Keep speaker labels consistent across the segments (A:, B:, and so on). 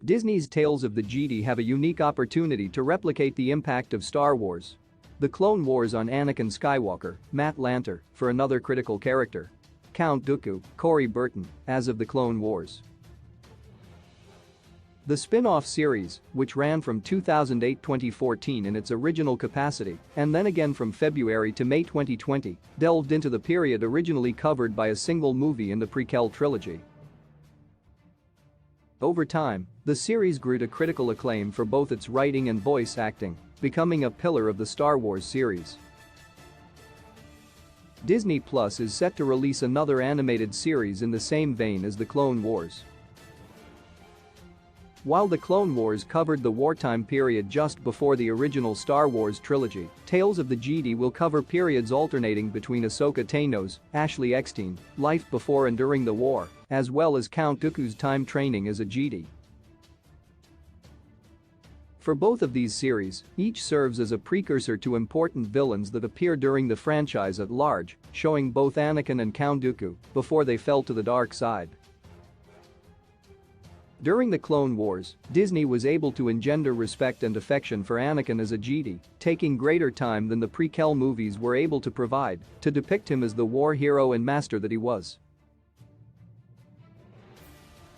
A: Disney's Tales of the Jedi have a unique opportunity to replicate the impact of Star Wars. The Clone Wars on Anakin Skywalker, Matt Lanter, for another critical character. Count Dooku, Corey Burton, as of the Clone Wars. The spin-off series, which ran from 2008-2014 in its original capacity and then again from February to May 2020, delved into the period originally covered by a single movie in the prequel trilogy. Over time, the series grew to critical acclaim for both its writing and voice acting, becoming a pillar of the Star Wars series. Disney Plus is set to release another animated series in the same vein as the Clone Wars. While the Clone Wars covered the wartime period just before the original Star Wars trilogy, Tales of the Jedi will cover periods alternating between Ahsoka Tano's, Ashley Eckstein, life before and during the war, as well as Count Dooku's time training as a Jedi. For both of these series, each serves as a precursor to important villains that appear during the franchise at large, showing both Anakin and Count Dooku before they fell to the dark side. During the Clone Wars, Disney was able to engender respect and affection for Anakin as a Jedi, taking greater time than the prequel movies were able to provide to depict him as the war hero and master that he was.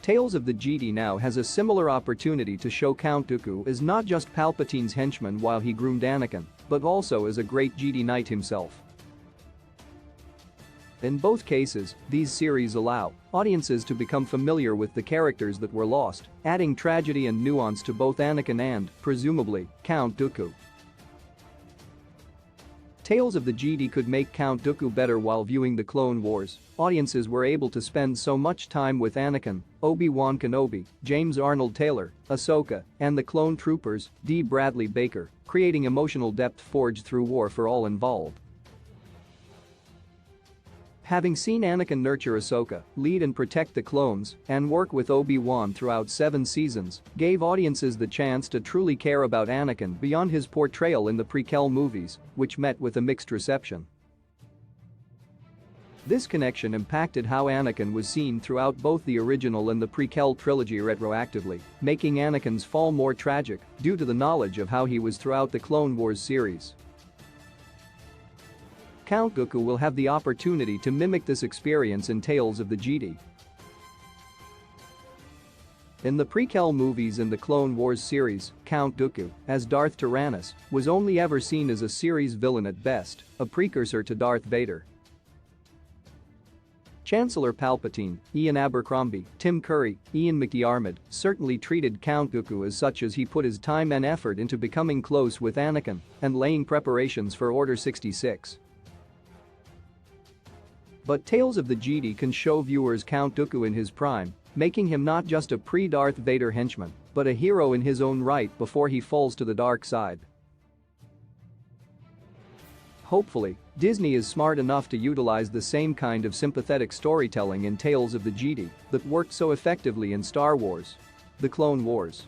A: Tales of the Jedi now has a similar opportunity to show Count Dooku as not just Palpatine's henchman while he groomed Anakin, but also as a great Jedi Knight himself. In both cases, these series allow audiences to become familiar with the characters that were lost, adding tragedy and nuance to both Anakin and, presumably, Count Dooku. Tales of the Jedi could make Count Dooku better while viewing the Clone Wars. Audiences were able to spend so much time with Anakin, Obi-Wan Kenobi, James Arnold Taylor, Ahsoka, and the clone troopers, D. Bradley Baker, creating emotional depth forged through war for all involved. Having seen Anakin nurture Ahsoka, lead and protect the clones, and work with Obi-Wan throughout 7 seasons, gave audiences the chance to truly care about Anakin beyond his portrayal in the prequel movies, which met with a mixed reception. This connection impacted how Anakin was seen throughout both the original and the prequel trilogy retroactively, making Anakin's fall more tragic due to the knowledge of how he was throughout the Clone Wars series. Count Dooku will have the opportunity to mimic this experience in Tales of the Jedi. In the prequel movies and the Clone Wars series, Count Dooku, as Darth Tyrannus, was only ever seen as a series villain at best, a precursor to Darth Vader. Chancellor Palpatine, Ian Abercrombie, Tim Curry, Ian McDiarmid certainly treated Count Dooku as such as he put his time and effort into becoming close with Anakin and laying preparations for Order 66. But Tales of the Jedi can show viewers Count Dooku in his prime, making him not just a pre-Darth Vader henchman, but a hero in his own right before he falls to the dark side. Hopefully, Disney is smart enough to utilize the same kind of sympathetic storytelling in Tales of the Jedi that worked so effectively in Star Wars: The Clone Wars.